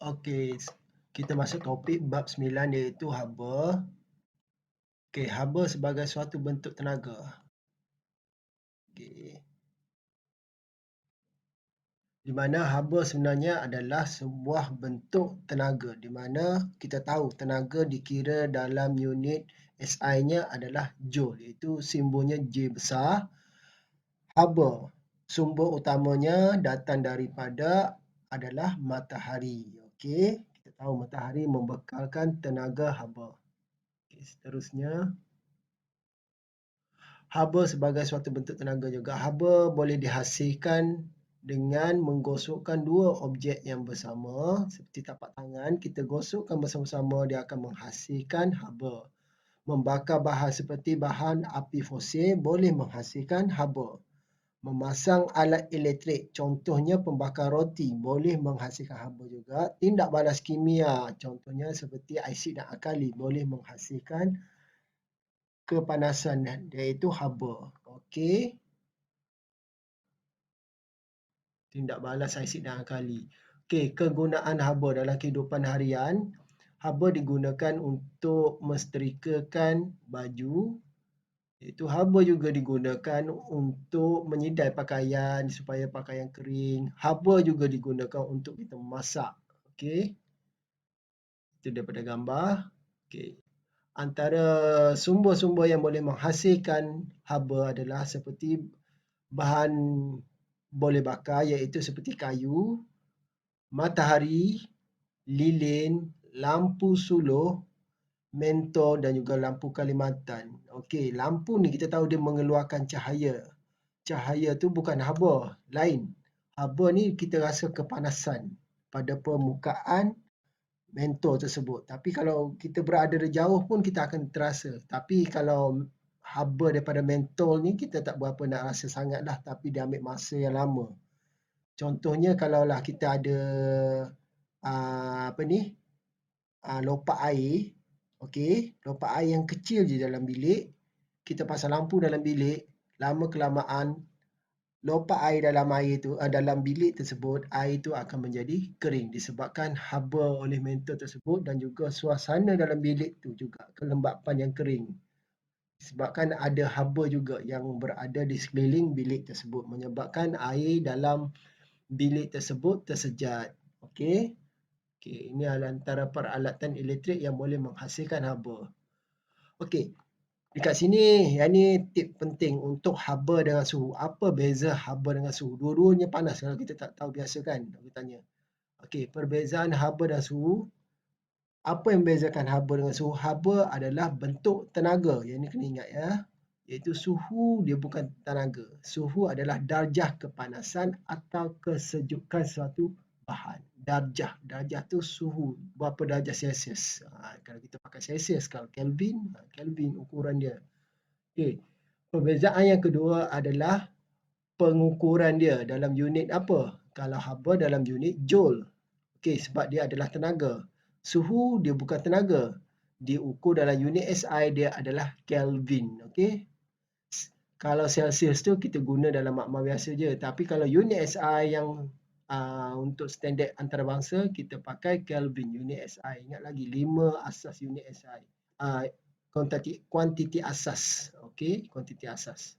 Okey, kita masuk topik bab 9 iaitu haba. Okey, haba sebagai suatu bentuk tenaga. Okey. Di mana haba sebenarnya adalah sebuah bentuk tenaga di mana kita tahu tenaga dikira dalam unit SI-nya adalah joule, iaitu simbolnya J besar. Haba sumber utamanya datang daripada adalah matahari. Okey, kita tahu matahari membekalkan tenaga haba. Okey, seterusnya haba sebagai suatu bentuk tenaga juga. Haba boleh dihasilkan dengan menggosokkan dua objek yang bersama seperti tapak tangan. Kita gosokkan bersama-sama, dia akan menghasilkan haba. Membakar bahan seperti bahan api fosil boleh menghasilkan haba. Memasang alat elektrik, contohnya pembakar roti, boleh menghasilkan haba juga. Tindak balas kimia, contohnya seperti asid dan alkali, boleh menghasilkan kepanasan iaitu haba. Okey. Tindak balas asid dan alkali. Okey, kegunaan haba dalam kehidupan harian. Haba digunakan untuk mensetrikakan baju. Iaitu haba juga digunakan untuk menyidai pakaian supaya pakaian kering. Haba juga digunakan untuk kita memasak. Okey. Itu daripada gambar. Okey. Antara sumber-sumber yang boleh menghasilkan haba adalah seperti bahan boleh bakar iaitu seperti kayu, matahari, lilin, lampu suluh, mentol dan juga lampu Kalimantan. Okey, lampu ni kita tahu dia mengeluarkan cahaya. Cahaya tu bukan haba, lain. Haba ni kita rasa kepanasan pada permukaan mentol tersebut. Tapi kalau kita berada dari jauh pun kita akan terasa. Tapi kalau haba daripada mentol ni kita tak berapa nak rasa sangatlah, tapi dia ambil masa yang lama. Contohnya kalaulah kita ada lopak air, okey, lopak air yang kecil je dalam bilik, kita pasang lampu dalam bilik, lama kelamaan lopak air dalam bilik tersebut, air itu akan menjadi kering disebabkan haba oleh mentol tersebut dan juga suasana dalam bilik tu juga kelembapan yang kering. Disebabkan ada haba juga yang berada di sekeliling bilik tersebut menyebabkan air dalam bilik tersebut tersejat. Okey. Okey, ini adalah antara peralatan elektrik yang boleh menghasilkan haba. Okey. Dekat sini, yang ni tip penting untuk haba dengan suhu. Apa beza haba dengan suhu? Dua-duanya panas kalau kita tak tahu biasa kan, aku tanya. Okey, perbezaan haba dan suhu. Apa yang membezakan haba dengan suhu? Haba adalah bentuk tenaga. Yang ni kena ingat ya. Iaitu suhu dia bukan tenaga. Suhu adalah darjah kepanasan atau kesejukan suatu bahan. Darjah tu suhu. Berapa darjah Celsius. Kalau kita pakai Celsius, kalau Kelvin, Kelvin ukuran dia. Okey. Perbezaan yang kedua adalah pengukuran dia dalam unit apa? Kalau haba dalam unit joule. Okey, sebab dia adalah tenaga. Suhu dia bukan tenaga. Diukur dalam unit SI dia adalah Kelvin. Okey. Kalau Celsius tu kita guna dalam makmal biasa je. Tapi kalau unit SI yang untuk standard antarabangsa kita pakai Kelvin unit SI. Ingat lagi 5 asas unit SI. Kuantiti asas. Okey, kuantiti asas.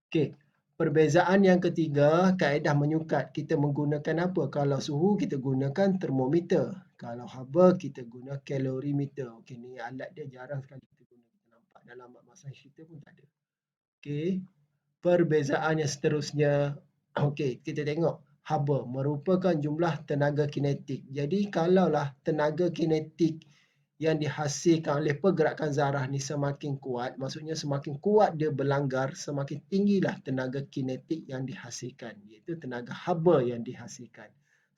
Okey, perbezaan yang ketiga, kaedah menyukat. Kita menggunakan apa? Kalau suhu kita gunakan termometer. Kalau haba kita guna kalorimeter. Okey, ni alat dia jarang sekali kita guna. Kita nampak dalam makmal sains kita pun tak ada. Okey, perbezaan yang seterusnya. Okey, kita tengok haba merupakan jumlah tenaga kinetik. Jadi kalaulah tenaga kinetik yang dihasilkan oleh pergerakan zarah ni semakin kuat, maksudnya semakin kuat dia berlanggar, semakin tinggilah tenaga kinetik yang dihasilkan, iaitu tenaga haba yang dihasilkan.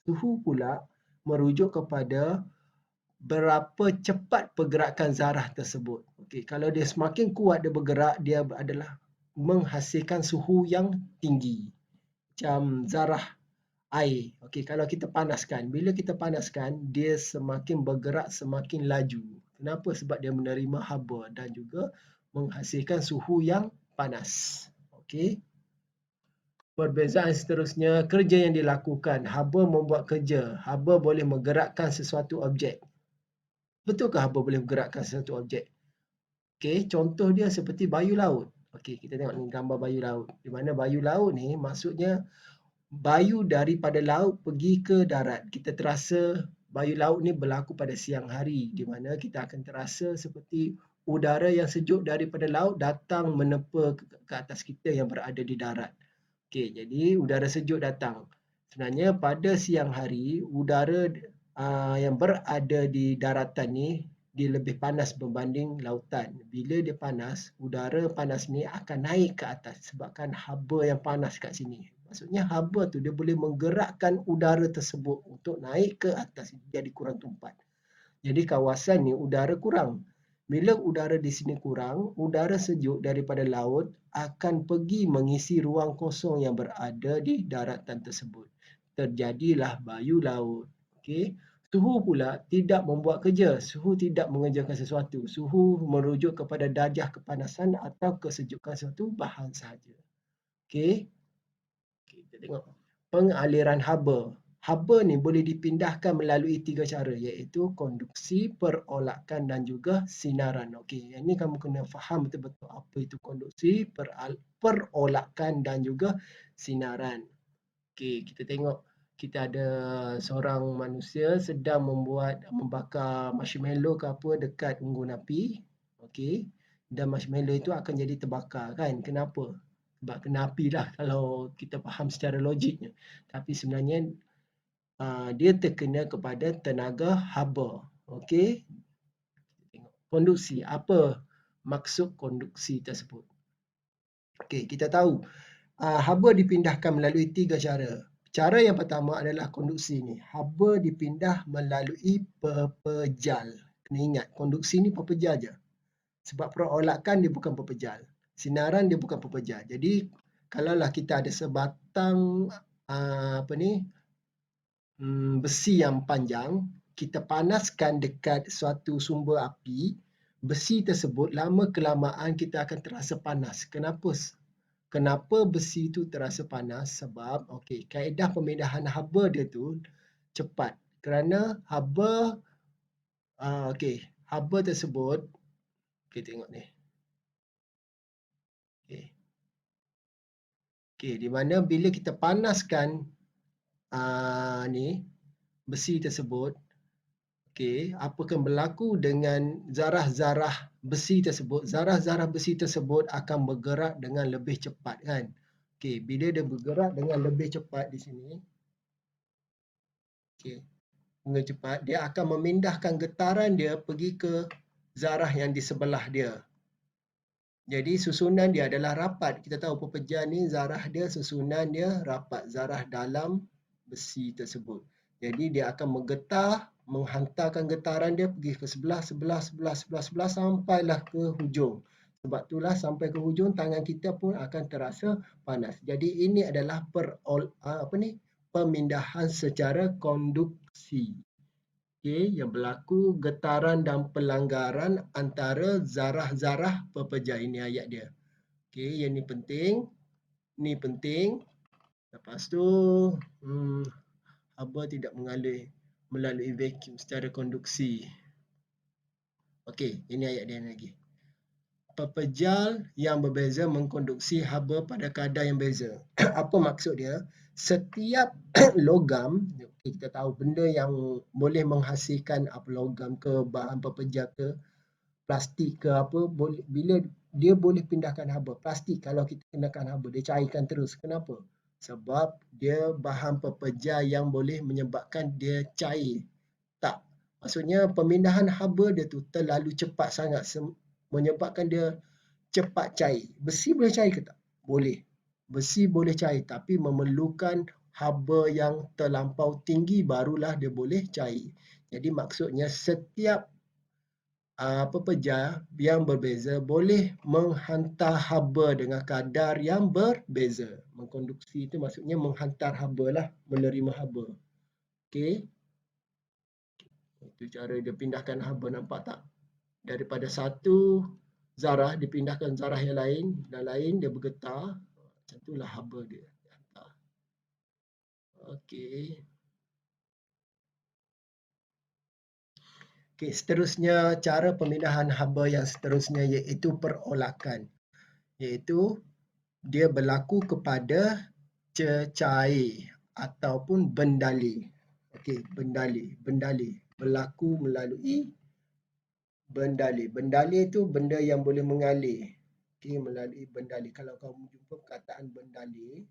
Suhu pula merujuk kepada berapa cepat pergerakan zarah tersebut. Okey, kalau dia semakin kuat dia bergerak, dia adalah menghasilkan suhu yang tinggi. Macam zarah air. Okey, kalau kita panaskan, bila kita panaskan, dia semakin bergerak semakin laju. Kenapa? Sebab dia menerima haba dan juga menghasilkan suhu yang panas. Okey. Perbezaan seterusnya, kerja yang dilakukan. Haba membuat kerja. Haba boleh menggerakkan sesuatu objek. Betulkah haba boleh menggerakkan sesuatu objek? Okey, contoh dia seperti bayu laut. Okey, kita tengok ni gambar bayu laut. Di mana bayu laut ni maksudnya bayu daripada laut pergi ke darat. Kita terasa bayu laut ni berlaku pada siang hari, di mana kita akan terasa seperti udara yang sejuk daripada laut datang menepa ke atas kita yang berada di darat. Okey, jadi udara sejuk datang. Sebenarnya pada siang hari, udara yang berada di daratan ni dia lebih panas berbanding lautan. Bila dia panas, udara panas ni akan naik ke atas sebabkan haba yang panas kat sini. Maksudnya haba tu dia boleh menggerakkan udara tersebut untuk naik ke atas jadi kurang tumpat. Jadi kawasan ni udara kurang. Bila udara di sini kurang, udara sejuk daripada laut akan pergi mengisi ruang kosong yang berada di daratan tersebut. Terjadilah bayu laut. Okey. Suhu pula tidak membuat kerja. Suhu tidak mengerjakan sesuatu. Suhu merujuk kepada darjah kepanasan atau kesejukan suatu bahan sahaja. Okey. Kita tengok pengaliran haba. Haba ni boleh dipindahkan melalui 3 cara, iaitu konduksi, perolakan dan juga sinaran. Okey, yang ni kamu kena faham betul-betul apa itu konduksi, perolakan dan juga sinaran. Okey, kita tengok kita ada seorang manusia sedang membakar marshmallow ke apa dekat unggun api. Okey. Dan marshmallow itu akan jadi terbakar kan? Kenapa? Sebab kena api lah kalau kita faham secara logiknya. Tapi sebenarnya dia terkena kepada tenaga haba. Okey. Tengok konduksi. Apa maksud konduksi tersebut? Okey, kita tahu haba dipindahkan melalui 3 cara. Cara yang pertama adalah konduksi ni. Haba dipindah melalui pepejal. Kena ingat, konduksi ni pepejal je. Sebab perolakan dia bukan pepejal. Sinaran dia bukan pepejal. Jadi, kalaulah kita ada sebatang besi yang panjang, kita panaskan dekat suatu sumber api, besi tersebut lama kelamaan kita akan terasa panas. Kenapa besi itu terasa panas? Sebab kaedah pemindahan haba dia tu cepat. Kerana haba haba tersebut kita tengok ni. Di mana bila kita panaskan besi tersebut, apa akan berlaku dengan zarah-zarah besi tersebut? Zarah-zarah besi tersebut akan bergerak dengan lebih cepat kan? Bila dia bergerak dengan lebih cepat di sini, dengan cepat, dia akan memindahkan getaran dia pergi ke zarah yang di sebelah dia. Jadi susunan dia adalah rapat. Kita tahu pepejal ni zarah dia, susunan dia rapat. Zarah dalam besi tersebut. Jadi dia akan menggetar, menghantarkan getaran dia pergi ke sebelah sampailah ke hujung. Sebab itulah sampai ke hujung tangan kita pun akan terasa panas. Jadi ini adalah pemindahan secara konduksi. Yang berlaku getaran dan pelanggaran antara zarah-zarah pepejal. Ini ayat dia. Yang ni penting. Ni penting. Lepas tu haba tidak mengalir melalui vacuum secara konduksi. Ini ayat dia lagi. Pepejal yang berbeza mengkonduksi haba pada kadar yang beza. Apa maksud dia? Setiap logam, kita tahu benda yang boleh menghasilkan logam ke bahan pepejal ke plastik ke apa, bila dia boleh pindahkan haba. Plastik kalau kita kenakan haba, dia cairkan terus. Kenapa? Sebab dia bahan pepejal yang boleh menyebabkan dia cair. Tak. Maksudnya pemindahan haba dia tu terlalu cepat sangat menyebabkan dia cepat cair. Besi boleh cair ke tak? Boleh. Besi boleh cair tapi memerlukan haba yang terlampau tinggi barulah dia boleh cair. Jadi maksudnya setiap pepejal yang berbeza boleh menghantar haba dengan kadar yang berbeza. Mengkonduksi itu maksudnya menghantar haba lah, menerima haba. Itu cara dia pindahkan haba, nampak tak? Daripada satu zarah dipindahkan zarah yang lain dan lain dia bergetar. Macam itulah haba dia. Okey. Okey, seterusnya cara pemindahan haba yang seterusnya iaitu perolakan. Iaitu dia berlaku kepada cecair ataupun bendali. Okey, bendali berlaku melalui bendali. Bendali itu benda yang boleh mengalir. Okey, melalui bendali. Kalau kamu jumpa perkataan bendali,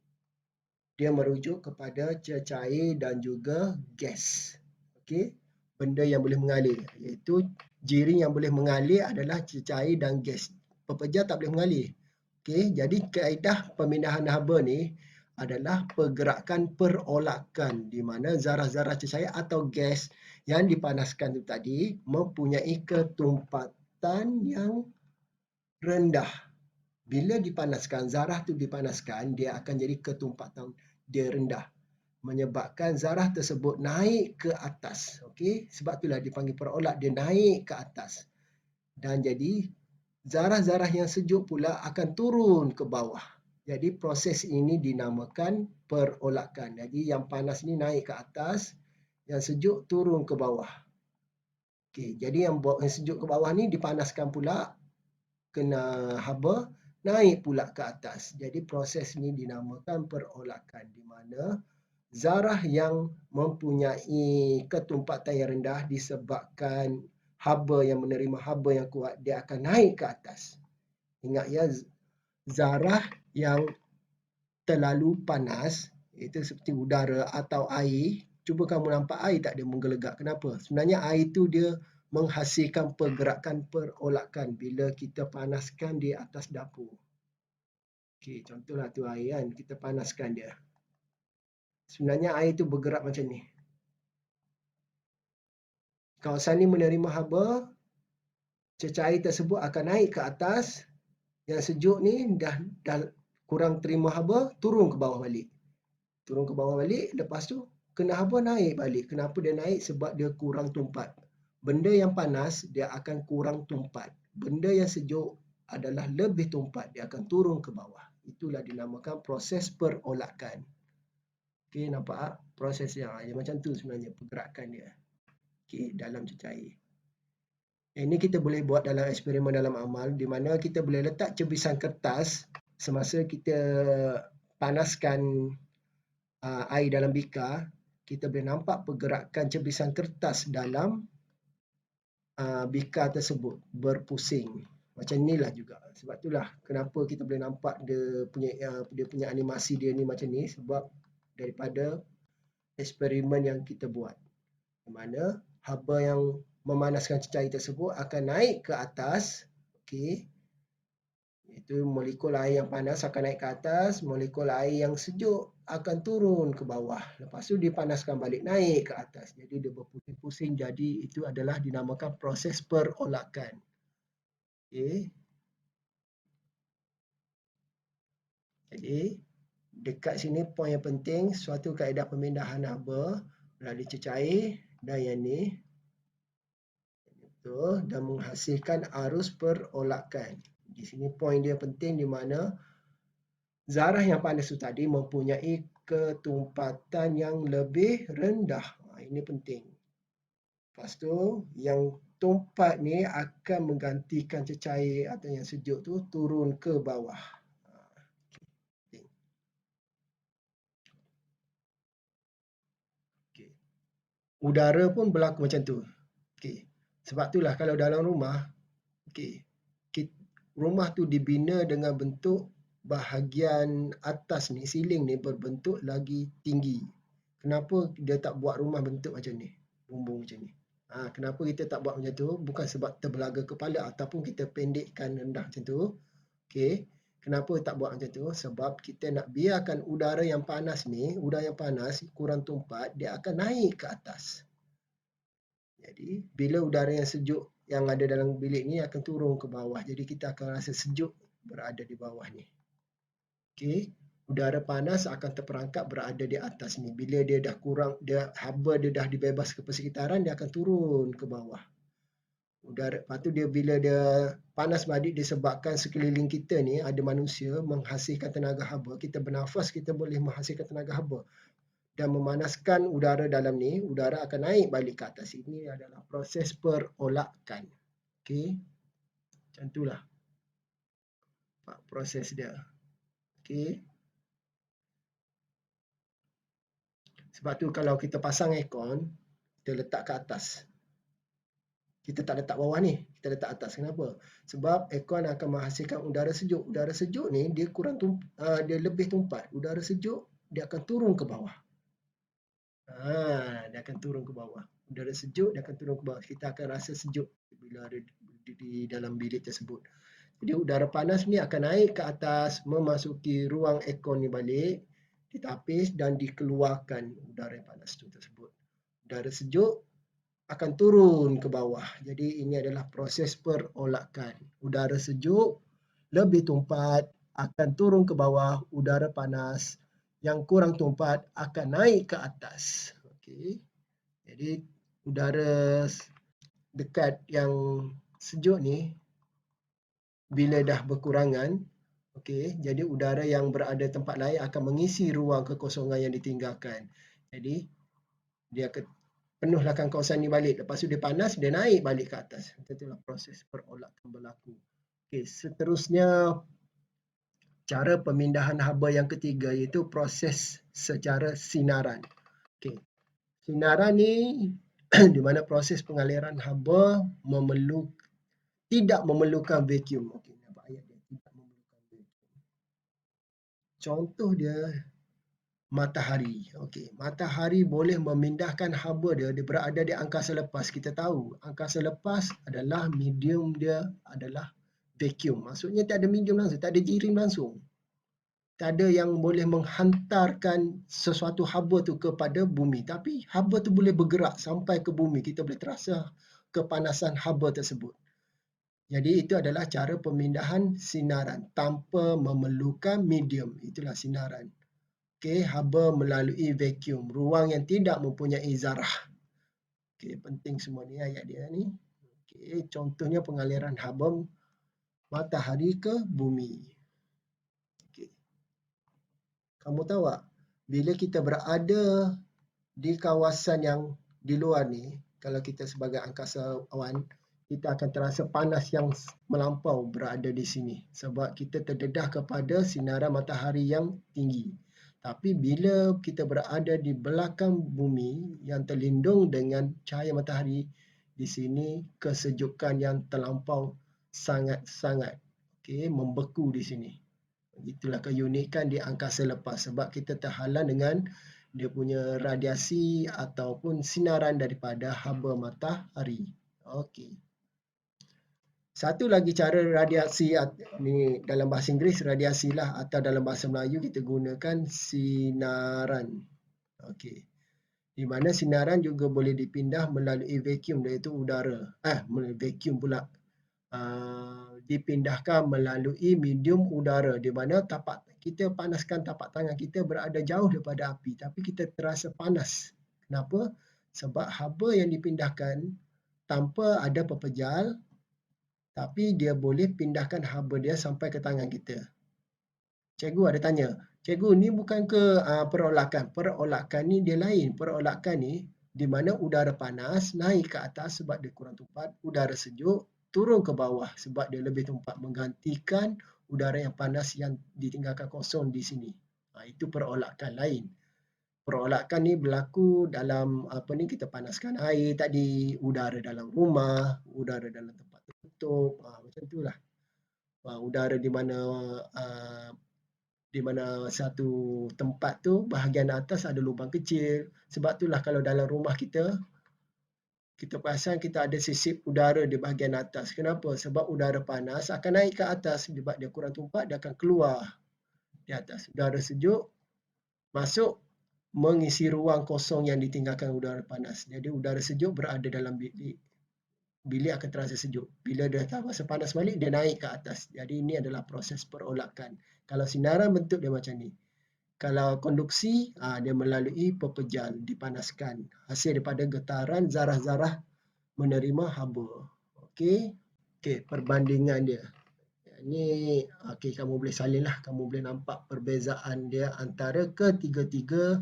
dia merujuk kepada cecair dan juga gas. Okey, benda yang boleh mengalir, iaitu jiring yang boleh mengalir adalah cecair dan gas. Pepeja tak boleh mengalir. Okey, jadi kaedah pemindahan haba ni adalah pergerakan perolakan di mana zarah-zarah cecair atau gas yang dipanaskan itu tadi mempunyai ketumpatan yang rendah. Bila dipanaskan, zarah tu dipanaskan, dia akan jadi ketumpatan dia rendah, menyebabkan zarah tersebut naik ke atas. Okey, sebab itulah dipanggil perolak, dia naik ke atas. Dan jadi zarah-zarah yang sejuk pula akan turun ke bawah. Jadi proses ini dinamakan perolakan. Jadi yang panas ni naik ke atas, yang sejuk turun ke bawah. Okey, jadi yang sejuk ke bawah ni dipanaskan pula, kena haba, naik pula ke atas. Jadi proses ini dinamakan perolakan di mana zarah yang mempunyai ketumpatan yang rendah disebabkan haba yang menerima haba yang kuat, dia akan naik ke atas. Ingat ya, zarah yang terlalu panas, itu seperti udara atau air, cuba kamu nampak air tak dia menggelegak. Kenapa? Sebenarnya air itu dia menghasilkan pergerakan perolakan bila kita panaskan di atas dapur. Okey, contohlah tu air kan, kita panaskan dia. Sebenarnya air itu bergerak macam ni. Kawasan ni menerima haba, cecair tersebut akan naik ke atas, yang sejuk ni dah kurang terima haba, turun ke bawah balik. Turun ke bawah balik, lepas tu kena haba naik balik. Kenapa dia naik? Sebab dia kurang tumpat. Benda yang panas, dia akan kurang tumpat. Benda yang sejuk adalah lebih tumpat, dia akan turun ke bawah. Itulah dinamakan proses perolakan. Okey, nampak tak? Proses yang macam tu sebenarnya pergerakan dia. Okey, dalam cecair. Ini kita boleh buat dalam eksperimen dalam amal di mana kita boleh letak cebisan kertas semasa kita panaskan air dalam bikar, kita boleh nampak pergerakan cebisan kertas dalam bikar tersebut berpusing. Macam inilah juga. Sebab itulah kenapa kita boleh nampak dia punya animasi dia ni macam ni, sebab daripada eksperimen yang kita buat. Di mana haba yang memanaskan cecair tersebut akan naik ke atas. Okey. Itu molekul air yang panas akan naik ke atas, molekul air yang sejuk akan turun ke bawah. Lepas tu dipanaskan balik naik ke atas. Jadi dia berpusing-pusing, jadi itu adalah dinamakan proses perolakan. Okey. Jadi dekat sini poin yang penting, suatu kaedah pemindahan haba melalui cecair dan yang ni itu dan menghasilkan arus perolakan. Di sini poin dia penting di mana zarah yang panas itu tadi mempunyai ketumpatan yang lebih rendah. Ini penting. Lepas tu yang tumpat ni akan menggantikan cecair atau yang sejuk tu turun ke bawah. Okay. Udara pun berlaku macam tu. Okay. Sebab itulah kalau dalam rumah, okay, rumah tu dibina dengan bentuk bahagian atas ni, siling ni berbentuk lagi tinggi. Kenapa dia tak buat rumah bentuk macam ni? Bumbung macam ni. Kenapa kita tak buat macam tu? Bukan sebab terbelaga kepala ataupun kita pendekkan rendah macam tu. Okay. Kenapa tak buat macam tu? Sebab kita nak biarkan udara yang panas ni, udara yang panas kurang tumpat, dia akan naik ke atas. Jadi, bila udara yang sejuk yang ada dalam bilik ni akan turun ke bawah. Jadi, kita akan rasa sejuk berada di bawah ni. Okey. Udara panas akan terperangkap berada di atas ni. Bila dia dah kurang, haba dia dah dibebas ke persekitaran, dia akan turun ke bawah. Udara, lepas tu bila dia panas balik disebabkan sekeliling kita ni ada manusia menghasilkan tenaga haba. Kita bernafas, kita boleh menghasilkan tenaga haba. dan memanaskan udara dalam ni, udara akan naik balik ke atas. Ini adalah proses perolakan. Okey. Macam itulah proses dia. Okey. Sebab tu kalau kita pasang aircon, kita letak ke atas. Kita tak letak bawah ni, kita letak atas. Kenapa? Sebab aircon akan menghasilkan udara sejuk. Udara sejuk ni dia dia lebih tumpat. Udara sejuk dia akan turun ke bawah. Dia akan turun ke bawah. Udara sejuk dia akan turun ke bawah. Kita akan rasa sejuk bila ada di dalam bilik tersebut. Jadi udara panas ni akan naik ke atas, memasuki ruang aircon ni balik, ditapis dan dikeluarkan udara yang panas tu tersebut. Udara sejuk akan turun ke bawah. Jadi ini adalah proses perolakan. Udara sejuk lebih tumpat akan turun ke bawah, udara panas yang kurang tumpat akan naik ke atas. Okey. Jadi udara dekat yang sejuk ni bila dah berkurangan, okey, jadi udara yang berada tempat lain akan mengisi ruang kekosongan yang ditinggalkan. Jadi dia akan penuhlahkan kawasan ni balik. Lepas tu dia panas, dia naik balik ke atas. Itulah proses perolakan berlaku. Okey, seterusnya cara pemindahan haba yang ketiga iaitu proses secara sinaran. Okey. Sinaran ni di mana proses pengaliran haba tidak memerlukan vacuum. Okey, nampak ayat dia tidak memerlukan vacuum. Contoh dia matahari. Okey, matahari boleh memindahkan haba dia berada di angkasa lepas. Kita tahu angkasa lepas adalah medium dia adalah vacuum. Maksudnya tak ada medium langsung, tak ada jirim langsung. Tak ada yang boleh menghantarkan sesuatu haba tu kepada bumi. Tapi haba tu boleh bergerak sampai ke bumi. Kita boleh terasa kepanasan haba tersebut. Jadi itu adalah cara pemindahan sinaran tanpa memerlukan medium. Itulah sinaran. Okey, haba melalui vacuum, ruang yang tidak mempunyai zarah. Okey, penting semua ni ayat dia ni. Okey, contohnya pengaliran haba matahari ke bumi. Okey. Kamu tahu tak, bila kita berada di kawasan yang di luar ni, kalau kita sebagai angkasawan, kita akan terasa panas yang melampau berada di sini sebab kita terdedah kepada sinaran matahari yang tinggi. Tapi bila kita berada di belakang bumi yang terlindung dengan cahaya matahari, di sini kesejukan yang terlampau sangat-sangat membeku di sini. Itulah keunikan di angkasa lepas sebab kita terhalang dengan dia punya radiasi ataupun sinaran daripada haba matahari. Okey. Satu lagi cara radiasi ni dalam bahasa Inggeris radiasi lah atau dalam bahasa Melayu kita gunakan sinaran. Okey. Di mana sinaran juga boleh dipindah melalui vacuum iaitu udara. Vacuum pula. Dipindahkan melalui medium udara di mana kita panaskan tapak tangan kita berada jauh daripada api tapi kita terasa panas. Kenapa? Sebab haba yang dipindahkan tanpa ada pepejal tapi dia boleh pindahkan haba dia sampai ke tangan kita. Cikgu ada tanya, cikgu ni bukan ke perolakan? Perolakan ni dia lain. Perolakan ni di mana udara panas naik ke atas sebab dia kurang tumpat, udara sejuk turun ke bawah sebab dia lebih tumpat menggantikan udara yang panas yang ditinggalkan kosong di sini. Itu perolakan lain. Perolakan ni berlaku dalam kita panaskan air tadi, udara dalam rumah, udara dalam tempat tertutup, macam itulah. Udara di mana satu tempat tu bahagian atas ada lubang kecil. Sebab itulah kalau dalam rumah kita perasan kita ada sisip udara di bahagian atas. Kenapa? Sebab udara panas akan naik ke atas. Sebab dia kurang tumpat, dia akan keluar di atas. Udara sejuk masuk mengisi ruang kosong yang ditinggalkan udara panas. Jadi udara sejuk berada dalam bilik. Bilik akan terasa sejuk. Bila dia rasa panas balik, dia naik ke atas. Jadi ini adalah proses perolakan. Kalau sinaran bentuk dia macam ni. Kalau konduksi, dia melalui pepejal, dipanaskan. Hasil daripada getaran zarah-zarah menerima haba. Okey. Okey, perbandingan dia. Ini kamu boleh salin lah. Kamu boleh nampak perbezaan dia antara ketiga-tiga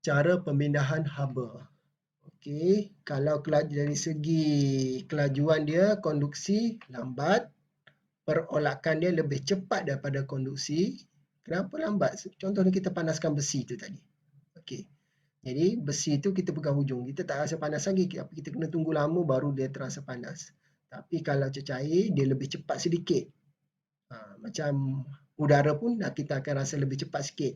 cara pemindahan haba. Okey, kalau dari segi kelajuan dia, konduksi lambat, perolakan dia lebih cepat daripada konduksi. Kenapa lambat? Contohnya kita panaskan besi tu tadi. Okey. Jadi besi tu kita pegang hujung, kita tak rasa panas lagi, kita kena tunggu lama baru dia terasa panas. Tapi kalau cecair dia lebih cepat sedikit. Macam udara pun kita akan rasa lebih cepat sikit.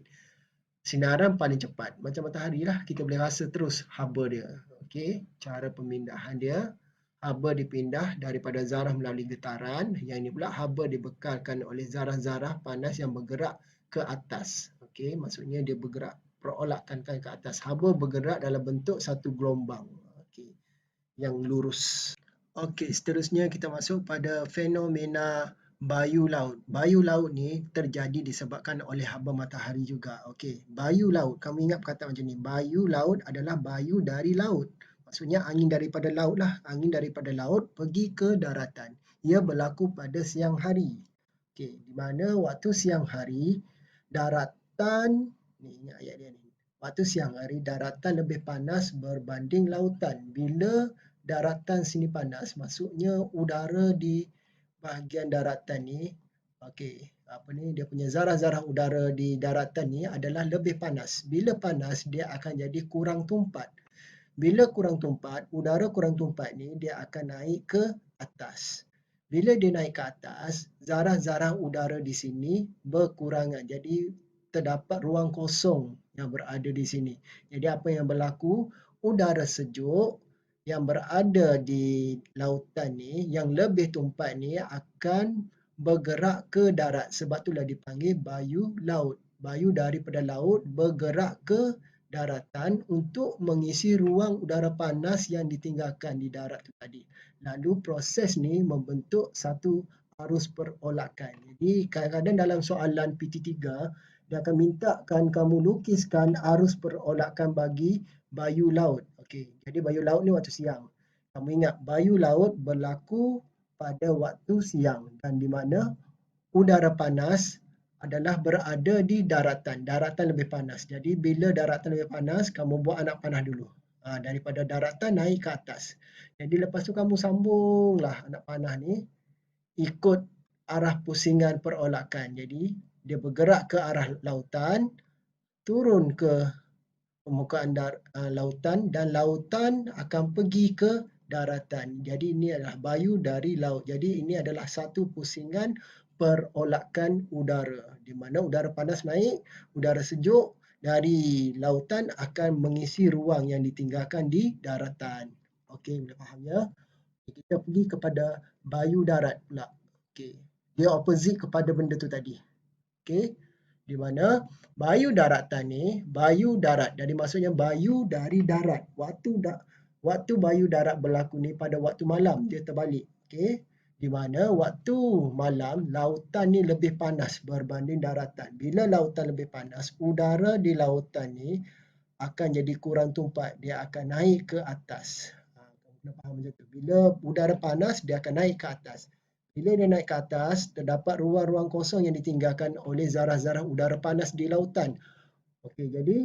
Sinaran paling cepat, macam matahari lah, kita boleh rasa terus haba dia. Okey, cara pemindahan dia, haba dipindah daripada zarah melalui getaran, yang ini pula haba dibekalkan oleh zarah-zarah panas yang bergerak ke atas. Okey, maksudnya dia bergerak, perolakan ke atas. Haba bergerak dalam bentuk satu gelombang. Okey, yang lurus. Okey, seterusnya kita masuk pada fenomena bayu laut. Bayu laut ni terjadi disebabkan oleh haba matahari juga. Okey, bayu laut. Kamu ingat perkataan macam ni. Bayu laut adalah bayu dari laut. Maksudnya angin daripada laut lah. Angin daripada laut pergi ke daratan. Ia berlaku pada siang hari. Okey, di mana waktu siang hari daratan, ni ingat ayat dia ni. Waktu siang hari daratan lebih panas berbanding lautan. Bila daratan sini panas, maksudnya udara di bahagian daratan ni, dia punya zarah-zarah udara di daratan ni adalah lebih panas. Bila panas, dia akan jadi kurang tumpat. Bila kurang tumpat, udara kurang tumpat ni dia akan naik ke atas. Bila dia naik ke atas, zarah-zarah udara di sini berkurangan. Jadi terdapat ruang kosong yang berada di sini. Jadi apa yang berlaku? Udara sejuk yang berada di lautan ni, yang lebih tumpat ni akan bergerak ke darat. Sebab itulah dipanggil bayu laut. Bayu daripada laut bergerak ke daratan untuk mengisi ruang udara panas yang ditinggalkan di darat tu tadi. Lalu proses ni membentuk satu arus perolakan. Jadi kadang-kadang dalam soalan PT3, dia akan mintakan kamu lukiskan arus perolakan bagi bayu laut. Okey, jadi bayu laut ni waktu siang. Kamu ingat bayu laut berlaku pada waktu siang dan di mana udara panas adalah berada di daratan. Daratan lebih panas. Jadi bila daratan lebih panas, kamu buat anak panah dulu. Daripada daratan naik ke atas. Jadi lepas tu kamu sambunglah anak panah ni ikut arah pusingan perolakan. Jadi dia bergerak ke arah lautan, turun ke permukaan lautan dan lautan akan pergi ke daratan. Jadi ini adalah bayu dari laut. Jadi ini adalah satu pusingan perolakan udara. Di mana udara panas naik, udara sejuk dari lautan akan mengisi ruang yang ditinggalkan di daratan. Okey, boleh faham ya? Kita pergi kepada bayu darat pula. Okey, dia opposite kepada benda tu tadi. Okey, di mana bayu daratan ni, bayu darat. Jadi maksudnya bayu dari darat. Waktu bayu darat berlaku ni pada waktu malam dia terbalik. Okey, di mana waktu malam lautan ni lebih panas berbanding daratan. Bila lautan lebih panas, udara di lautan ni akan jadi kurang tumpat. Dia akan naik ke atas. Kamu faham macam tu. Bila udara panas, dia akan naik ke atas. Bila dia naik ke atas, terdapat ruang-ruang kosong yang ditinggalkan oleh zarah-zarah udara panas di lautan. Okey, jadi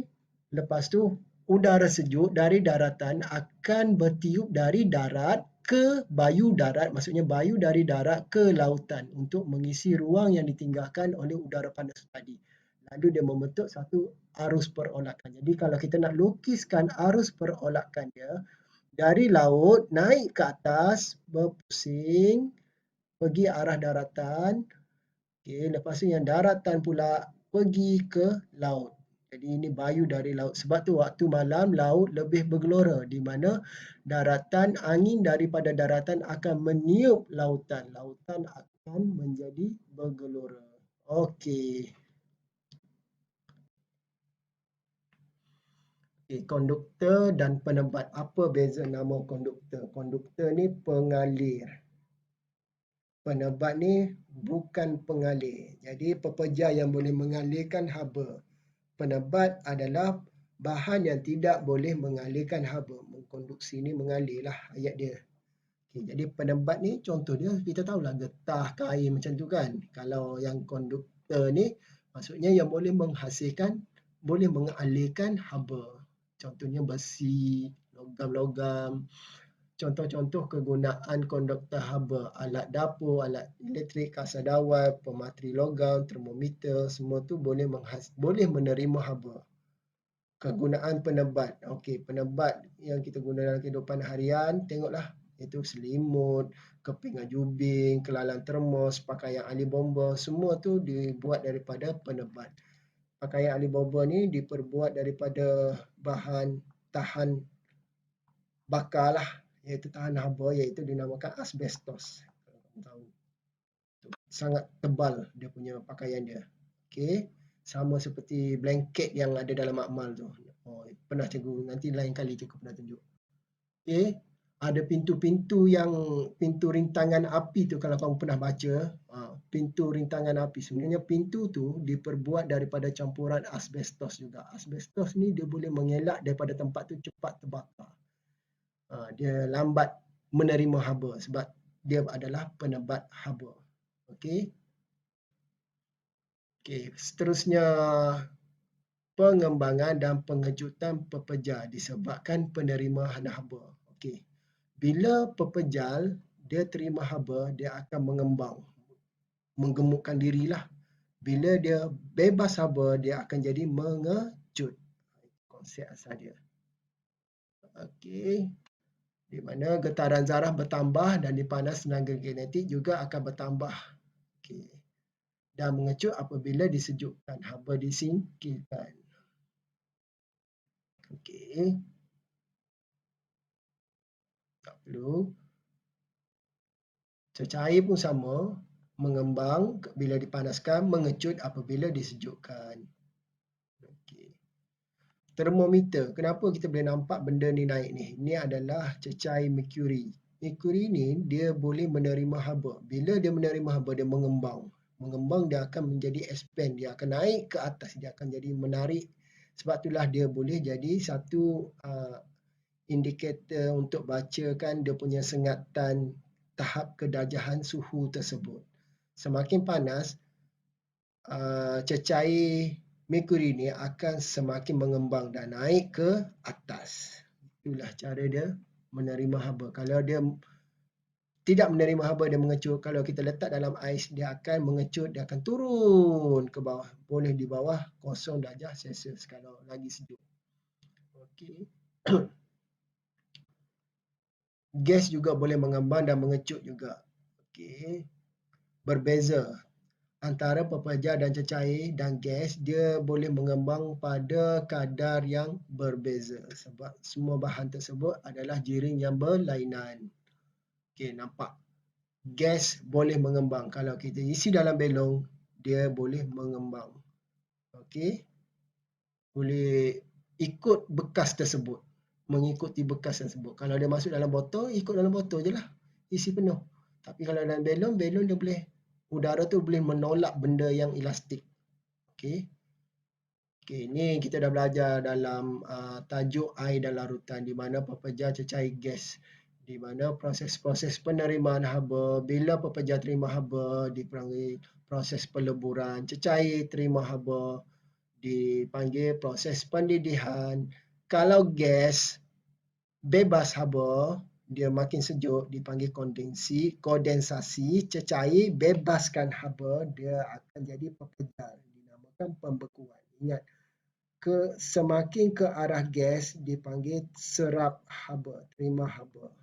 lepas tu udara sejuk dari daratan akan bertiup dari darat ke bayu darat, maksudnya bayu dari darat ke lautan untuk mengisi ruang yang ditinggalkan oleh udara panas tadi. Lalu dia membentuk satu arus perolakan. Jadi kalau kita nak lukiskan arus perolakan dia, dari laut naik ke atas, berpusing, pergi arah daratan. Okey, lepas tu yang daratan pula pergi ke laut. Jadi ini bayu dari laut. Sebab tu waktu malam laut lebih bergelora di mana daratan, angin daripada daratan akan meniup lautan. Lautan akan menjadi bergelora. Okey. Okey, konduktor dan penebat. Apa beza nama konduktor? Konduktor ni pengalir. Penebat ni bukan pengalir. Jadi pepeja yang boleh mengalirkan haba. Penebat adalah bahan yang tidak boleh mengalirkan haba. Mengkonduksi ni mengalirlah ayat dia. Okay, jadi penebat ni contoh dia kita tahulah getah kain macam tu kan. Kalau yang konduktor ni maksudnya yang boleh menghasilkan, boleh mengalirkan haba. Contohnya besi, logam-logam. Contoh-contoh kegunaan konduktor haba, alat dapur, alat elektrik, kasar dawai, pemateri logam, termometer, semua tu boleh menerima haba. Kegunaan penebat. Okey, penebat yang kita guna dalam kehidupan harian, tengoklah, iaitu selimut, keping ajubing, kelalang termos, pakaian ahli bomba, semua tu dibuat daripada penebat. Pakaian ahli bomba ni diperbuat daripada bahan tahan bakar lah, iaitu tahan haba, iaitu dinamakan asbestos. Kalau kamu tahu. Sangat tebal dia punya pakaian dia. Okey, sama seperti blanket yang ada dalam makmal tu. Oh, pernah cikgu, nanti lain kali cikgu pernah tunjuk. Okey, ada pintu-pintu yang pintu rintangan api tu, kalau kamu pernah baca, pintu rintangan api, sebenarnya pintu tu diperbuat daripada campuran asbestos juga. Asbestos ni dia boleh mengelak daripada tempat tu cepat terbakar. Dia lambat menerima haba sebab dia adalah penebat haba. Okey. Okey, seterusnya pengembangan dan pengejutan pepejal disebabkan penerimaan haba. Okey. Bila pepejal dia terima haba, dia akan mengembang, menggemukkan dirilah. Bila dia bebas haba, dia akan jadi mengecut. Konsep asal dia. Okey. Di mana getaran zarah bertambah dan dipanas tenaga kinetik juga akan bertambah. Okey. Dan mengecut apabila disejukkan, haba disingkirkan. Okey. Tak perlu. Cecair pun sama, mengembang bila dipanaskan, mengecut apabila disejukkan. Okey. Termometer, kenapa kita boleh nampak benda ni naik ni? Ini adalah cecair merkuri. Merkuri ni dia boleh menerima haba. Bila dia menerima haba, dia mengembang. Mengembang dia akan menjadi expand, dia akan naik ke atas, dia akan jadi menarik. Sebab itulah dia boleh jadi satu indikator untuk bacakan dia punya sengatan tahap kedarjahan suhu tersebut. Semakin panas, cecair merkuri ni akan semakin mengembang dan naik ke atas. Itulah cara dia menerima haba. Kalau dia tidak menerima haba, dia mengecut. Kalau kita letak dalam ais, dia akan mengecut, dia akan turun ke bawah. Boleh di bawah 0 darjah Celsius kalau lagi sejuk. Okey. Gas juga boleh mengembang dan mengecut juga. Okey. Berbeza antara pepejal dan cecair dan gas, dia boleh mengembang pada kadar yang berbeza sebab semua bahan tersebut adalah jiring yang berlainan. Okey, nampak? Gas boleh mengembang. Kalau kita isi dalam belong, dia boleh mengembang. Okey? Boleh ikut bekas tersebut. Mengikuti bekas tersebut. Kalau dia masuk dalam botol, ikut dalam botol je lah. Isi penuh. Tapi kalau dalam belong dia boleh, udara tu boleh menolak benda yang elastik. Okey. Okey, ni kita dah belajar dalam tajuk air dan larutan di mana pepejal cecair gas. Di mana proses-proses penerimaan haba, bila pepejal terima haba dipanggil proses peleburan, cecair terima haba dipanggil proses pendidihan. Kalau gas bebas haba, dia makin sejuk dipanggil kondensasi, cecair bebaskan haba, dia akan jadi pepejal, dinamakan pembekuan. Ingat, semakin ke arah gas dipanggil serap haba, terima haba.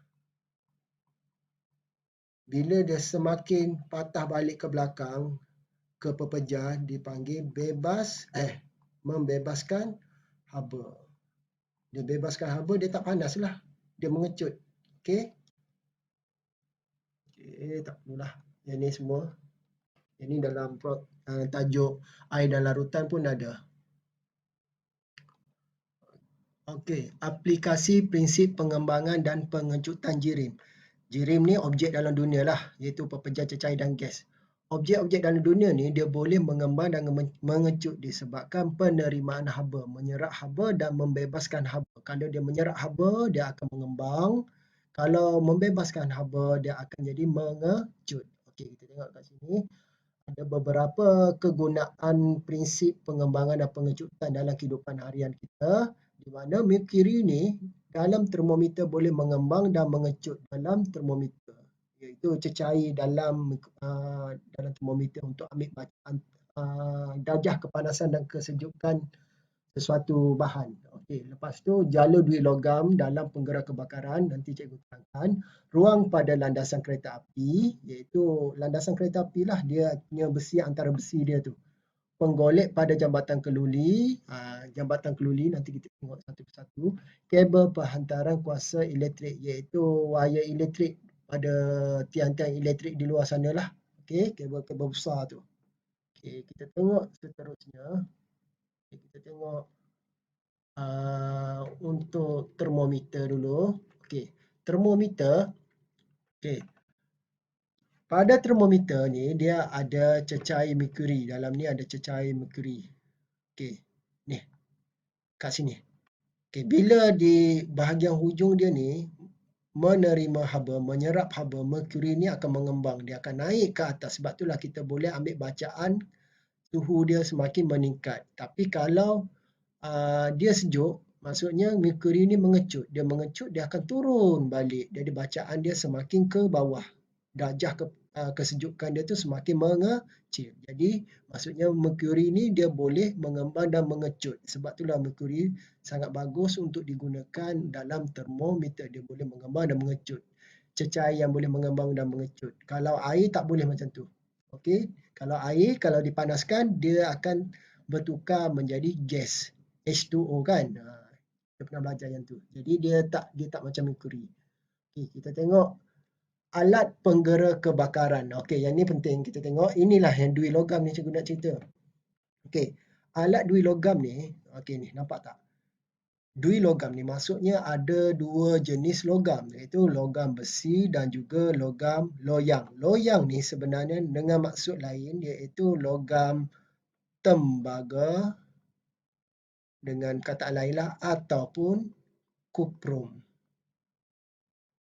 Bila dia semakin patah balik ke belakang, ke pepejal dipanggil membebaskan haba. Dia bebaskan haba, dia tak panas lah. Dia mengecut. Okey? Okey, tak perlulah. Yang ni semua. Yang ni dalam tajuk air dan larutan pun ada. Okey, aplikasi prinsip pengembangan dan pengecutan jirim. Jirim ni objek dalam dunia lah, iaitu pepejal cecair dan gas. Objek-objek dalam dunia ni dia boleh mengembang dan mengecut disebabkan penerimaan haba, menyerap haba dan membebaskan haba. Kalau dia menyerap haba, dia akan mengembang. Kalau membebaskan haba, dia akan jadi mengecut. Okey, kita tengok kat sini. Ada beberapa kegunaan prinsip pengembangan dan pengecutan dalam kehidupan harian kita. Di mana merkuri ni dalam termometer boleh mengembang dan mengecut dalam termometer, iaitu cecair dalam dalam termometer untuk ambil bacaan darjah kepanasan dan kesejukan sesuatu bahan. Okey, lepas tu jalur duit logam dalam penggerak kebakaran, nanti cikgu terangkan. Ruang pada landasan kereta api, iaitu landasan kereta api lah, dia punya besi antara besi dia tu. Penggolek pada jambatan keluli, jambatan keluli nanti kita tengok satu persatu. Kabel penghantaran kuasa elektrik, iaitu wayar elektrik pada tiang-tiang elektrik di luar sana lah. Okey, kabel-kabel besar tu. Okey, kita tengok seterusnya. Kita tengok untuk termometer dulu. Okey, termometer. Okey. Pada termometer ni dia ada cecair merkuri. Dalam ni ada cecair merkuri. Okey. Ni. Kat sini. Okey, bila di bahagian hujung dia ni menerima haba, menyerap haba, merkuri ni akan mengembang. Dia akan naik ke atas. Sebab itulah kita boleh ambil bacaan suhu dia semakin meningkat. Tapi kalau dia sejuk, maksudnya merkuri ni mengecut. Dia mengecut, dia akan turun balik. Jadi bacaan dia semakin ke bawah. Darjah kesejukan dia tu semakin mengecil. Jadi maksudnya merkuri ni dia boleh mengembang dan mengecut. Sebab itulah merkuri sangat bagus untuk digunakan dalam termometer. Dia boleh mengembang dan mengecut. Cecair yang boleh mengembang dan mengecut. Kalau air tak boleh macam tu. Okey, kalau air kalau dipanaskan dia akan bertukar menjadi gas. H2O kan. Kita pernah belajar yang tu. Jadi dia tak macam merkuri. Okay, kita tengok alat penggera kebakaran. Okey, yang ni penting kita tengok. Inilah yang dui logam ni cikgu nak cerita. Okey, alat dui logam ni, okey ni nampak tak? Dui logam ni maksudnya ada dua jenis logam, iaitu logam besi dan juga logam loyang. Loyang ni sebenarnya dengan maksud lain iaitu logam tembaga, dengan kata lainlah, ataupun kuprum.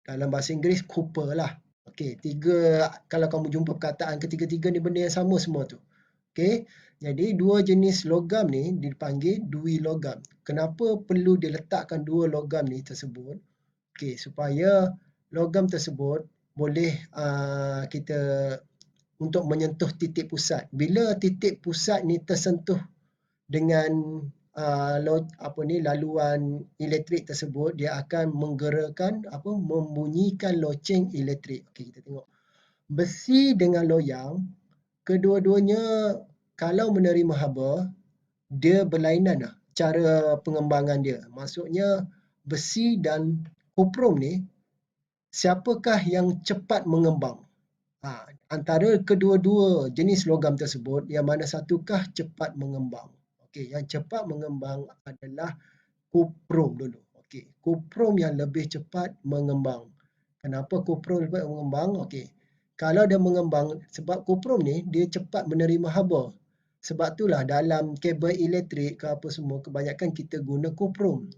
Dalam bahasa Inggeris copper lah. Okey, kalau kamu jumpa perkataan ketiga-tiga ni benda yang sama semua tu. Okey, jadi dua jenis logam ni dipanggil dui logam. Kenapa perlu diletakkan dua logam ni tersebut? Okey, supaya logam tersebut boleh kita untuk menyentuh titik pusat. Bila titik pusat ni tersentuh dengan laluan elektrik tersebut, dia akan menggerakkan membunyikan loceng elektrik. Okey, kita tengok. Besi dengan loyang, kedua-duanya kalau menerima haba, dia berlainan lah cara pengembangan dia. Maksudnya besi dan kuprum ni, siapakah yang cepat mengembang? Antara kedua-dua jenis logam tersebut, yang mana satukah cepat mengembang? Okey, yang cepat mengembang adalah kuprum dulu. Okey, kuprum yang lebih cepat mengembang. Kenapa kuprum cepat mengembang? Okey, kalau dia mengembang, sebab kuprum ni dia cepat menerima haba. Sebab itulah dalam kabel elektrik ke apa semua, kebanyakan kita guna kuprum.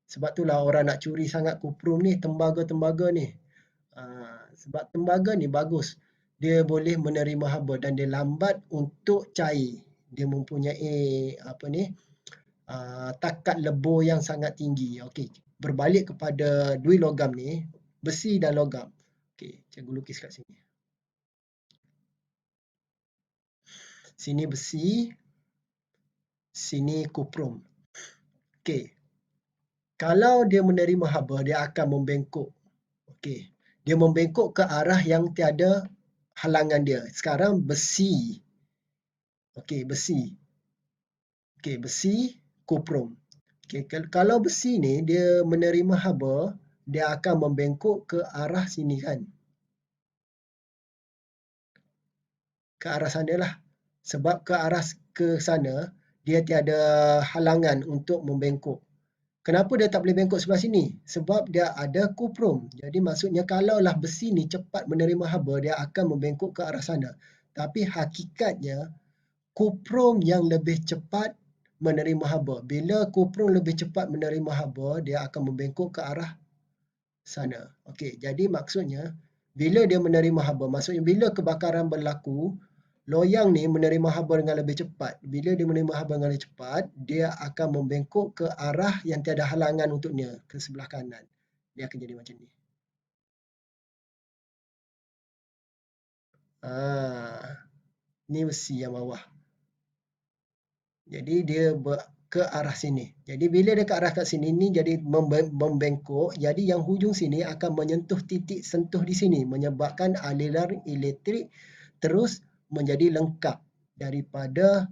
Sebab itulah orang nak curi sangat kuprum ni, tembaga-tembaga ni. Sebab tembaga ni bagus. Dia boleh menerima haba dan dia lambat untuk cair. Dia mempunyai takat lebur yang sangat tinggi. Okey, berbalik kepada dui logam ni, besi dan logam. Okey, cikgu lukis kat sini. Sini besi, sini kuprum. Okey. Kalau dia menerima haba, dia akan membengkok. Okey. Dia membengkok ke arah yang tiada halangan dia. Sekarang besi. Okey, besi. Okey, besi, kuprum. Okey, kalau besi ni dia menerima haba, dia akan membengkok ke arah sini kan. Ke arah sanalah. Sebab ke sana dia tiada halangan untuk membengkok. Kenapa dia tak boleh bengkok sebelah sini? Sebab dia ada kuprum. Jadi maksudnya kalaulah besi ni cepat menerima haba, dia akan membengkok ke arah sana. Tapi hakikatnya kuprum yang lebih cepat menerima haba. Bila kuprum lebih cepat menerima haba, dia akan membengkok ke arah sana. Okey, jadi maksudnya bila dia menerima haba, maksudnya bila kebakaran berlaku, Loyang ni menerima haba dengan lebih cepat. Bila dia menerima haba dengan lebih cepat, dia akan membengkok ke arah yang tiada halangan untuknya, ke sebelah kanan. Dia akan jadi macam ni. Ni besi yang bawah. Jadi dia ke arah sini. Jadi bila dia ke arah kat sini, ni jadi membengkok. Jadi yang hujung sini akan menyentuh titik sentuh di sini, menyebabkan aliran elektrik terus menjadi lengkap daripada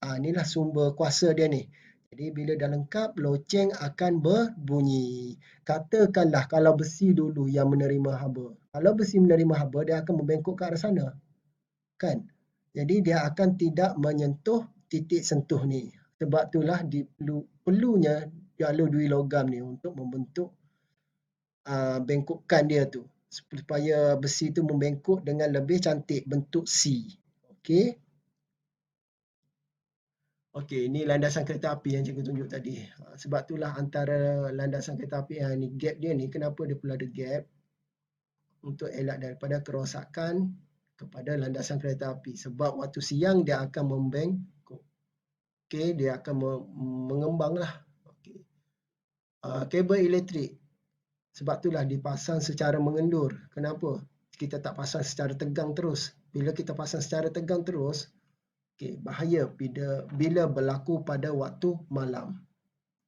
inilah sumber kuasa dia ni. Jadi bila dah lengkap, loceng akan berbunyi. Katakanlah kalau besi dulu yang menerima haba. Kalau besi menerima haba, dia akan membengkok ke arah sana. Kan? Jadi dia akan tidak menyentuh titik sentuh ni. Sebab itulah perlunya dialur-dui logam ni untuk membentuk bengkokan dia tu. Supaya besi tu membengkok dengan lebih cantik bentuk C. Okey. Okey, ini landasan kereta api yang cikgu tunjuk tadi. Sebab itulah antara landasan kereta api yang ni gap dia ni, kenapa dia perlu ada gap? Untuk elak daripada kerosakan kepada landasan kereta api. Sebab waktu siang dia akan membengkok. Okey, dia akan mengembanglah. Okey. Kabel elektrik. Sebab itulah dipasang secara mengendur. Kenapa? Kita tak pasang secara tegang terus. Bila kita pasang secara tegang terus, okey, bahaya bila berlaku pada waktu malam.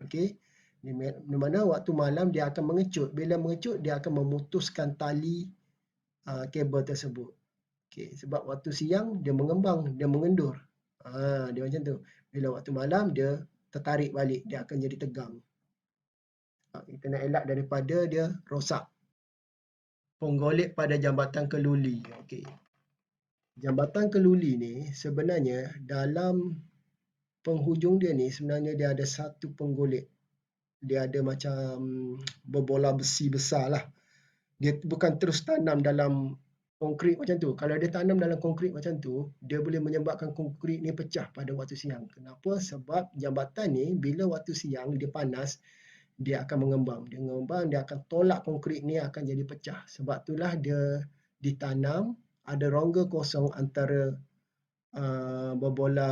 Okey. Di mana waktu malam dia akan mengecut. Bila mengecut, dia akan memutuskan tali kabel tersebut. Okey, sebab waktu siang dia mengembang, dia mengendur. Dia macam tu. Bila waktu malam dia tertarik balik, dia akan jadi tegang. Kita nak elak daripada dia rosak. Penggolek pada jambatan keluli. Okey. Jambatan keluli ni sebenarnya dalam penghujung dia ni sebenarnya dia ada satu penggolek. Dia ada macam berbola besi besar lah. Dia bukan terus tanam dalam konkrit macam tu. Kalau dia tanam dalam konkrit macam tu, dia boleh menyebabkan konkrit ni pecah pada waktu siang. Kenapa? Sebab jambatan ni bila waktu siang dia panas, dia akan mengembang. Dia mengembang, dia akan tolak konkrit ni akan jadi pecah. Sebab itulah dia ditanam, ada rongga kosong antara berbola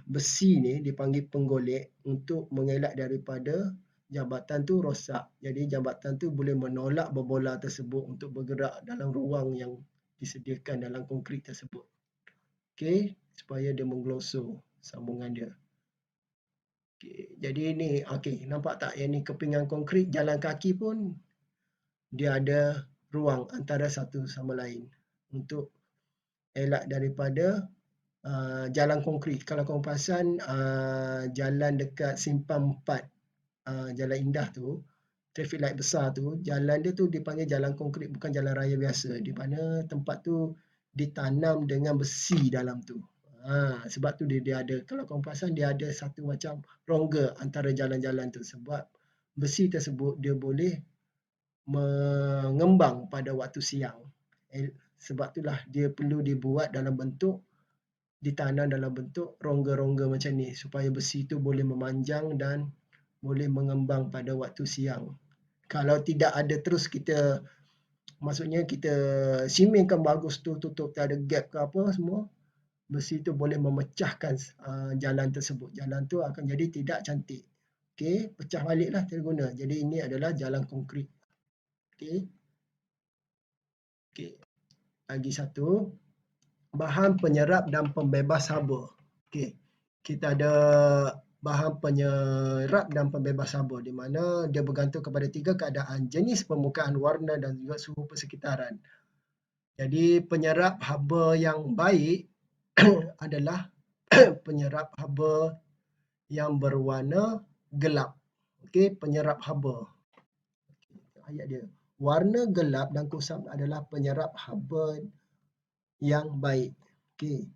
besi ni dipanggil penggolek untuk mengelak daripada jambatan tu rosak. Jadi jambatan tu boleh menolak berbola tersebut untuk bergerak dalam ruang yang disediakan dalam konkrit tersebut. Okey, supaya dia menggelosor sambungan dia. Okey, jadi ni okey, nampak tak yang ni kepingan konkrit, jalan kaki pun dia ada ruang antara satu sama lain untuk elak daripada jalan konkrit. Kalau korang perasan jalan dekat Simpang 4, Jalan Indah tu, traffic light besar tu, jalan dia tu dipanggil jalan konkrit, bukan jalan raya biasa. Di mana tempat tu ditanam dengan besi dalam tu. Sebab tu dia ada, kalau korang perasan dia ada satu macam rongga antara jalan-jalan tu. Sebab besi tersebut dia boleh mengembang pada waktu siang. Sebab itulah dia perlu dibuat dalam bentuk, ditanam dalam bentuk rongga-rongga macam ni supaya besi tu boleh memanjang dan boleh mengembang pada waktu siang. Kalau tidak ada terus kita, maksudnya kita simenkan bagus tu, tutup tak ada gap ke apa semua, besi tu boleh memecahkan jalan tersebut. Jalan tu akan jadi tidak cantik. Okey, pecah baliklah terguna. Jadi ini adalah jalan konkrit. Okey. Okey. Lagi satu, bahan penyerap dan pembebas haba. Okey. Kita ada bahan penyerap dan pembebas haba di mana dia bergantung kepada 3 keadaan: jenis permukaan, warna dan juga suhu persekitaran. Jadi penyerap haba yang baik adalah penyerap haba yang berwarna gelap. Okey, penyerap haba. Ayat dia. Warna gelap dan kusam adalah penyerap haba yang baik. Okey.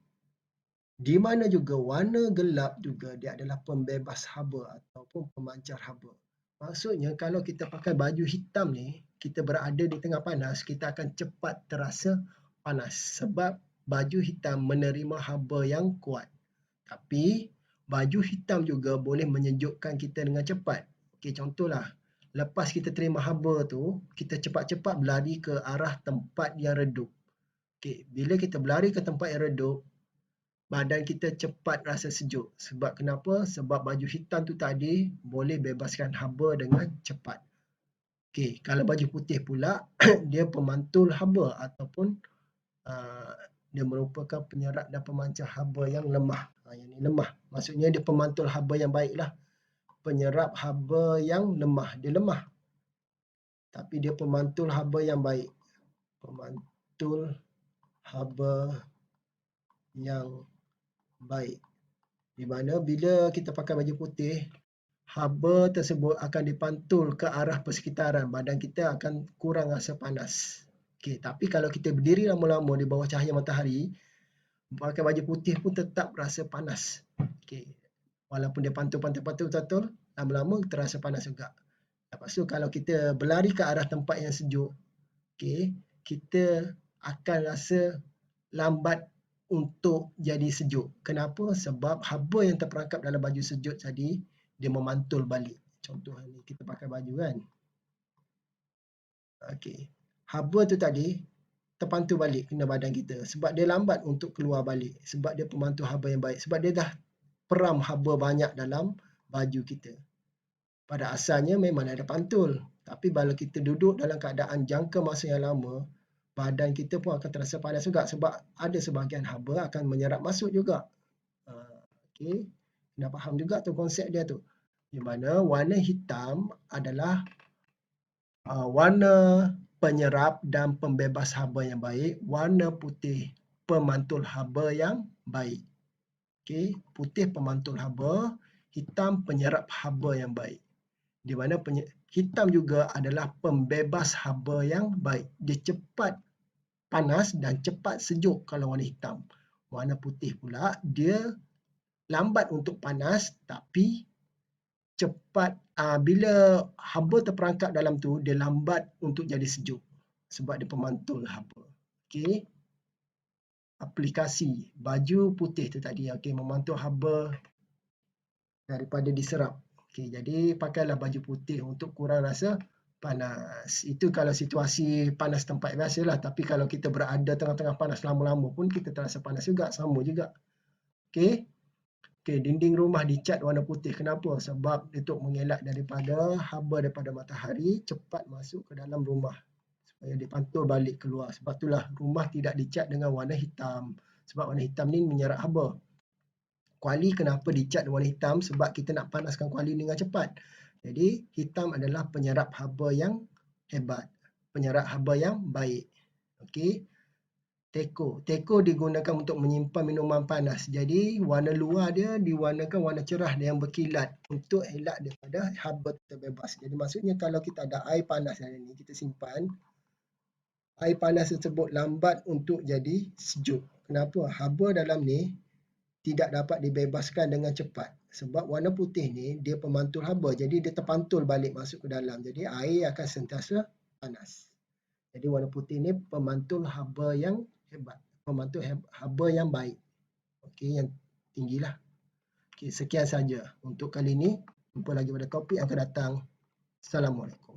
Di mana juga warna gelap juga dia adalah pembebas haba ataupun pemancar haba. Maksudnya kalau kita pakai baju hitam ni, kita berada di tengah panas, kita akan cepat terasa panas sebab baju hitam menerima haba yang kuat. Tapi baju hitam juga boleh menyejukkan kita dengan cepat. Okey, contohlah, lepas kita terima haba tu, kita cepat-cepat berlari ke arah tempat yang redup. Okey, bila kita berlari ke tempat yang redup, badan kita cepat rasa sejuk. Sebab kenapa? Sebab baju hitam tu tadi boleh bebaskan haba dengan cepat. Okey, kalau baju putih pula dia pemantul haba ataupun dia merupakan penyerap dan pemancar haba yang lemah. Yang ni lemah. Maksudnya dia pemantul haba yang baiklah. Penyerap haba yang lemah. Dia lemah. Tapi dia pemantul haba yang baik. Pemantul haba yang baik. Di mana bila kita pakai baju putih, haba tersebut akan dipantul ke arah persekitaran. Badan kita akan kurang rasa panas. Okey, tapi kalau kita berdiri lama-lama di bawah cahaya matahari, pakai baju putih pun tetap rasa panas. Okey. Walaupun dia pantul-pantul betul-betul, lama-lama terasa panas juga. Lepas tu kalau kita berlari ke arah tempat yang sejuk, okey, kita akan rasa lambat untuk jadi sejuk. Kenapa? Sebab haba yang terperangkap dalam baju sejuk tadi, dia memantul balik. Contoh ni kita pakai baju kan. Okey. Haba tu tadi terpantul balik kena badan kita sebab dia lambat untuk keluar balik, sebab dia pemantul haba yang baik, sebab dia dah peram haba banyak dalam baju kita. Pada asalnya memang ada pantul, tapi bila kita duduk dalam keadaan jangka masa yang lama, badan kita pun akan terasa panas juga sebab ada sebahagian haba akan menyerap masuk juga. Okey, kena faham juga tu konsep dia tu. Di mana warna hitam adalah warna penyerap dan pembebas haba yang baik, warna putih pemantul haba yang baik. Okey, putih pemantul haba, hitam penyerap haba yang baik. Di mana hitam juga adalah pembebas haba yang baik. Dia cepat panas dan cepat sejuk kalau warna hitam. Warna putih pula dia lambat untuk panas tapi cepat bila haba terperangkap dalam tu dia lambat untuk jadi sejuk sebab dia pemantul haba. Okey. Aplikasi baju putih tu tadi okey memantul haba daripada diserap. Okey, jadi pakailah baju putih untuk kurang rasa panas. Itu kalau situasi panas tempat biasalah, tapi kalau kita berada tengah-tengah panas lama-lama pun kita terasa panas juga, sama juga. Okey. Okey, dinding rumah dicat warna putih. Kenapa? Sebab untuk mengelak daripada haba daripada matahari cepat masuk ke dalam rumah supaya dipantul balik keluar. Sebab itulah rumah tidak dicat dengan warna hitam. Sebab warna hitam ni menyerap haba. Kuali kenapa dicat warna hitam? Sebab kita nak panaskan kuali dengan cepat. Jadi hitam adalah penyerap haba yang hebat. Penyerap haba yang baik. Okey. Teko. Teko digunakan untuk menyimpan minuman panas. Jadi warna luar dia diwarnakan warna cerah yang berkilat untuk elak daripada haba terbebas. Jadi maksudnya kalau kita ada air panas dalam ni, kita simpan, air panas tersebut lambat untuk jadi sejuk. Kenapa? Haba dalam ni tidak dapat dibebaskan dengan cepat. Sebab warna putih ni dia pemantul haba. Jadi dia terpantul balik masuk ke dalam. Jadi air akan sentiasa panas. Jadi warna putih ni pemantul haba yang hebat. Pemantul haba yang baik. Okey, yang tinggilah. Okey, sekian saja untuk kali ini. Jumpa lagi pada topik yang akan datang. Assalamualaikum.